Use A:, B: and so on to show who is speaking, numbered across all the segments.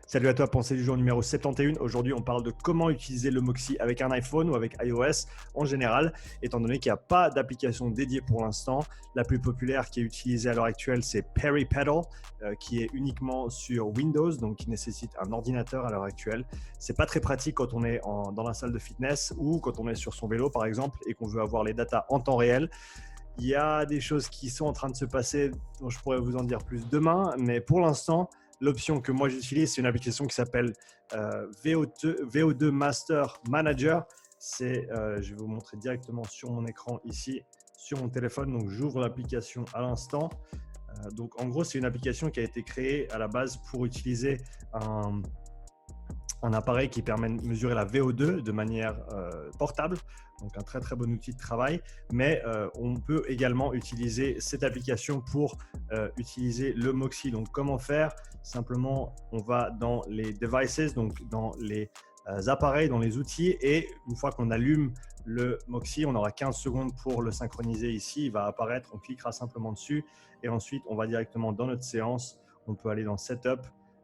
A: Salut à toi, pensée du jour numéro 71. Aujourd'hui, on parle de comment utiliser le Moxie avec un iPhone ou avec iOS en général, étant donné qu'il n'y a pas d'application dédiée pour l'instant. La plus populaire qui est utilisée à l'heure actuelle, c'est Peripedal, qui est uniquement sur Windows, donc qui nécessite un ordinateur à l'heure actuelle. C'est pas très pratique quand on est dans la salle de fitness ou quand on est sur son vélo, par exemple, et qu'on veut avoir les datas en temps réel. Il y a des choses qui sont en train de se passer dont je pourrais vous en dire plus demain, mais pour l'instant, l'option que moi j'utilise, c'est une application qui s'appelle VO2 Master Manager. Je vais vous montrer directement sur mon écran ici, sur mon téléphone. Donc j'ouvre l'application à l'instant. Donc en gros, c'est une application qui a été créée à la base pour utiliser un appareil qui permet de mesurer la VO2 de manière portable, donc un très très bon outil de travail, mais on peut également utiliser cette application pour utiliser le Moxie. Donc comment faire? Simplement, on va dans les devices, donc dans les appareils, dans les outils, et une fois qu'on allume le Moxie, on aura 15 secondes pour le synchroniser ici, il va apparaître, on cliquera simplement dessus, et ensuite on va directement dans notre séance. On peut aller dans Setup,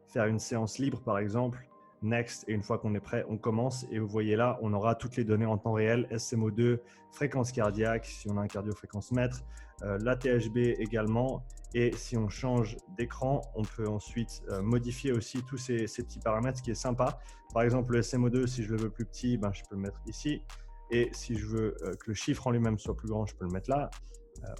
A: faire une séance libre par exemple, Next, et une fois qu'on est prêt, on commence. Et vous voyez là, on aura toutes les données en temps réel, SMO2, fréquence cardiaque, si on a un cardiofréquence-mètre, la THB également. Et si on change d'écran, on peut ensuite modifier aussi tous ces petits paramètres, ce qui est sympa. Par exemple, le SMO2, si je le veux plus petit, je peux le mettre ici. Et si je veux que le chiffre en lui-même soit plus grand, je peux le mettre là.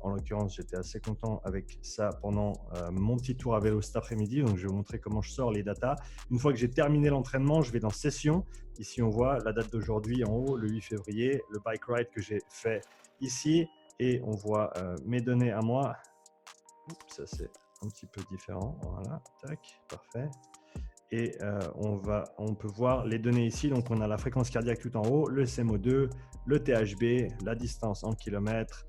A: En l'occurrence, j'étais assez content avec ça pendant mon petit tour à vélo cet après-midi. Donc, je vais vous montrer comment je sors les datas. Une fois que j'ai terminé l'entraînement, je vais dans Session. Ici, on voit la date d'aujourd'hui en haut, le 8 février, le bike ride que j'ai fait ici. Et on voit mes données à moi. Oups, ça, c'est un petit peu différent. Voilà, tac, parfait. Et on peut voir les données ici. Donc, on a la fréquence cardiaque tout en haut, le SMO2, le THB, la distance en kilomètres,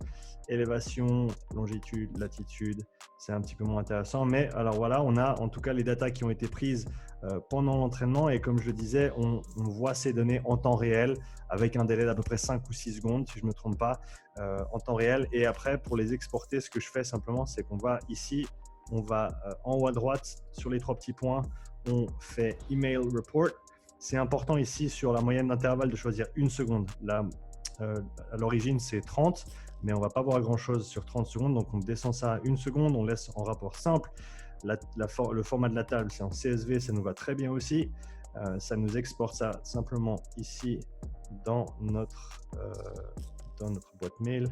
A: élévation, longitude, latitude. C'est un petit peu moins intéressant. Mais alors voilà, on a en tout cas les datas qui ont été prises pendant l'entraînement. Et comme je le disais, on voit ces données en temps réel avec un délai d'à peu près 5 ou 6 secondes, si je ne me trompe pas, en temps réel. Et après, pour les exporter, ce que je fais simplement, c'est qu'on va ici, on va en haut à droite sur les 3 petits points, on fait Email Report. C'est important ici sur la moyenne d'intervalle de choisir 1 seconde. Là, à l'origine, c'est 30, mais on ne va pas voir grand-chose sur 30 secondes. Donc, on descend ça à 1 seconde, on laisse en rapport simple. Le format de la table, c'est en CSV, ça nous va très bien aussi. Ça nous exporte ça simplement ici dans notre boîte mail.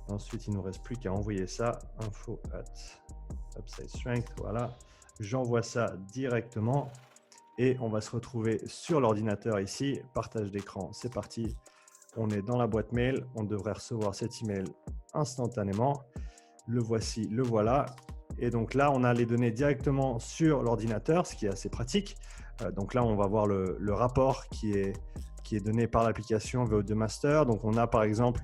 A: Ensuite, il ne nous reste plus qu'à envoyer ça, info@upsidestrength, voilà. J'envoie ça directement et on va se retrouver sur l'ordinateur ici. Partage d'écran, c'est parti. On est dans la boîte mail. On devrait recevoir cet email instantanément. Le voici, le voilà. Et donc là, on a les données directement sur l'ordinateur, ce qui est assez pratique. Donc là, on va voir le rapport qui est donné par l'application VO2 Master. Donc on a par exemple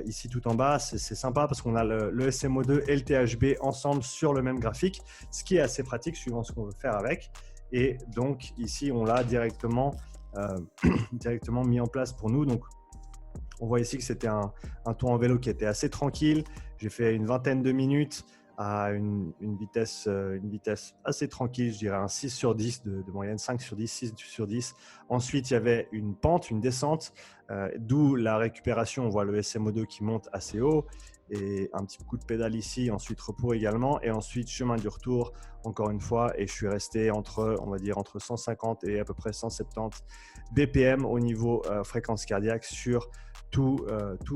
A: ici tout en bas, c'est sympa parce qu'on a le SMO2 et le THB ensemble sur le même graphique, ce qui est assez pratique suivant ce qu'on veut faire avec. Et donc ici, on l'a directement mis en place pour nous. Donc on voit ici que c'était un tour en vélo qui était assez tranquille. J'ai fait une vingtaine de minutes à une vitesse assez tranquille, je dirais un 6 sur 10 de moyenne, 5 sur 10, 6 sur 10. Ensuite, il y avait une pente, une descente, d'où la récupération. On voit le SMO2 qui monte assez haut et un petit coup de pédale ici, ensuite repos également, et ensuite chemin du retour, encore une fois, et je suis resté entre 150 et à peu près 170 BPM au niveau fréquence cardiaque sur tout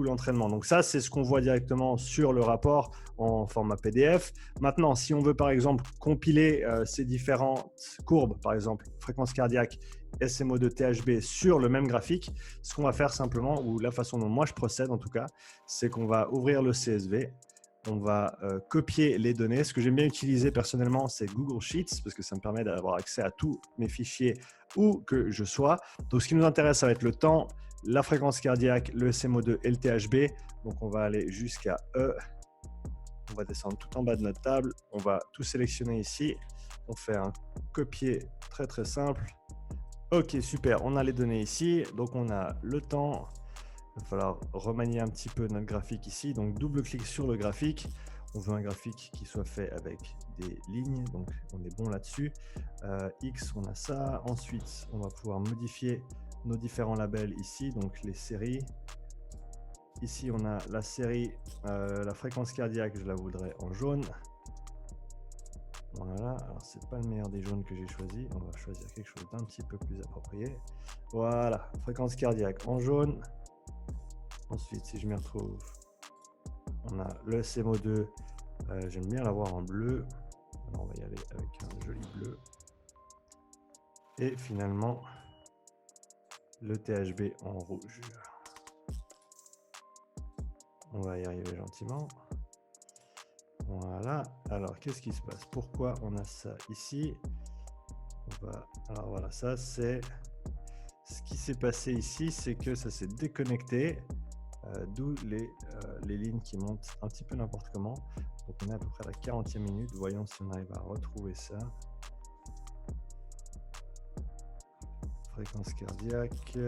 A: l'entraînement. Donc ça, c'est ce qu'on voit directement sur le rapport en format PDF. Maintenant, si on veut par exemple compiler ces différentes courbes, par exemple fréquence cardiaque, SMO2, THB sur le même graphique, ce qu'on va faire simplement, ou la façon dont moi je procède en tout cas, c'est qu'on va ouvrir le CSV, on va copier les données. Ce que j'aime bien utiliser personnellement, c'est Google Sheets parce que ça me permet d'avoir accès à tous mes fichiers où que je sois. Donc ce qui nous intéresse, ça va être le temps, la fréquence cardiaque, le SMO2 et le THB. Donc on va aller jusqu'à E. On va descendre tout en bas de notre table. On va tout sélectionner ici. On fait un copier très très simple. Ok, super. On a les données ici. Donc on a le temps. Il va falloir remanier un petit peu notre graphique ici. Donc double-clic sur le graphique. On veut un graphique qui soit fait avec des lignes, donc on est bon là-dessus. X, on a ça. Ensuite, on va pouvoir modifier nos différents labels ici, donc les séries. Ici, on a la série, la fréquence cardiaque, je la voudrais en jaune. Voilà, alors c'est pas le meilleur des jaunes que j'ai choisi. On va choisir quelque chose d'un petit peu plus approprié. Voilà, fréquence cardiaque en jaune. Ensuite, si je m'y retrouve, on a le SMO2. J'aime bien l'avoir en bleu. Alors, on va y aller avec un joli bleu. Et finalement, le THB en rouge. On va y arriver gentiment. Voilà. Alors, qu'est-ce qui se passe? Pourquoi on a ça ici? Alors voilà, ça c'est ce qui s'est passé ici, c'est que ça s'est déconnecté, d'où les lignes qui montent un petit peu n'importe comment. Donc on est à peu près à la 40e minute. Voyons si on arrive à retrouver ça. Fréquence cardiaque.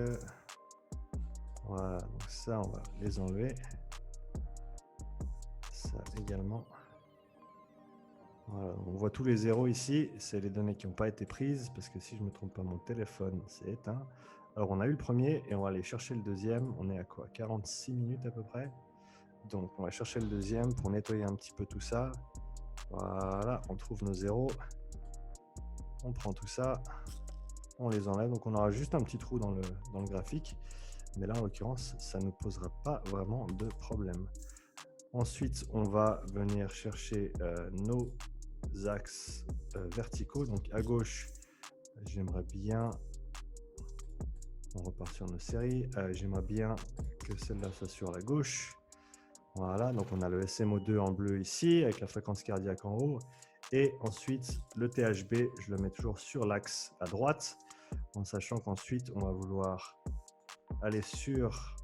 A: Voilà, donc ça on va les enlever. Ça également. Voilà, on voit tous les zéros ici, c'est les données qui n'ont pas été prises, parce que si je ne me trompe pas, mon téléphone s'est éteint. Alors on a eu le premier et on va aller chercher le deuxième. On est à quoi? 46 minutes à peu près. Donc on va chercher le deuxième pour nettoyer un petit peu tout ça. Voilà, on trouve nos zéros. On prend tout ça, on les enlève. Donc on aura juste un petit trou dans le graphique. Mais là en l'occurrence, ça ne posera pas vraiment de problème. Ensuite, on va venir chercher nos axes verticaux. Donc à gauche, j'aimerais bien, on repart sur nos séries, j'aimerais bien que celle-là soit sur la gauche. Voilà, donc on a le SMO2 en bleu ici, avec la fréquence cardiaque en haut. Et ensuite, le THB, je le mets toujours sur l'axe à droite, en sachant qu'ensuite, on va vouloir aller sur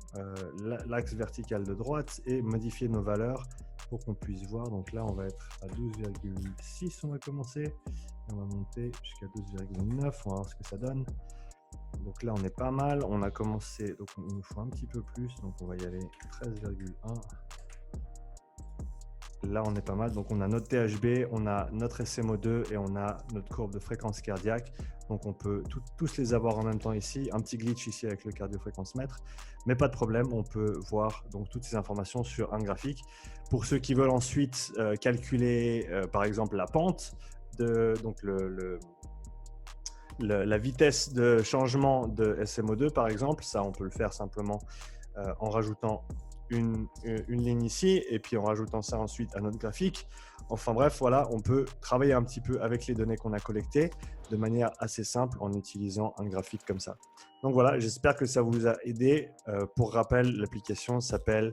A: l'axe vertical de droite et modifier nos valeurs pour qu'on puisse voir. Donc là, on va être à 12,6, on va commencer. On va monter jusqu'à 12,9, on va voir ce que ça donne. Donc là, on est pas mal. On a commencé, donc il nous faut un petit peu plus. Donc on va y aller 13,1. Là, on est pas mal. Donc on a notre THB, on a notre SMO2 et on a notre courbe de fréquence cardiaque. Donc on peut tous les avoir en même temps ici. Un petit glitch ici avec le cardiofréquence-mètre, mais pas de problème. On peut voir donc toutes ces informations sur un graphique. Pour ceux qui veulent ensuite calculer par exemple la pente, donc la vitesse de changement de SMO2 par exemple, ça on peut le faire simplement en rajoutant une ligne ici et puis en rajoutant ça ensuite à notre graphique. Enfin bref, voilà, on peut travailler un petit peu avec les données qu'on a collectées de manière assez simple en utilisant un graphique comme ça. Donc voilà, j'espère que ça vous a aidé. Pour rappel, l'application s'appelle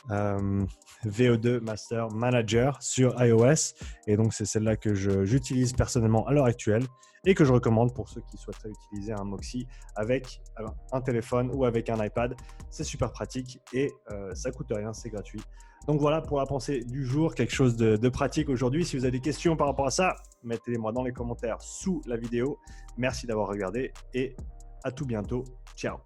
A: VO2 Master Manager sur iOS et donc c'est celle-là que j'utilise personnellement à l'heure actuelle et que je recommande pour ceux qui souhaiteraient utiliser un Moxie avec un téléphone ou avec un iPad. C'est super pratique et ça coûte rien, c'est gratuit. Donc voilà pour la pensée du jour, quelque chose de pratique aujourd'hui. Si vous avez des questions par rapport à ça, mettez-les-moi dans les commentaires sous la vidéo. Merci d'avoir regardé et à tout bientôt. Ciao.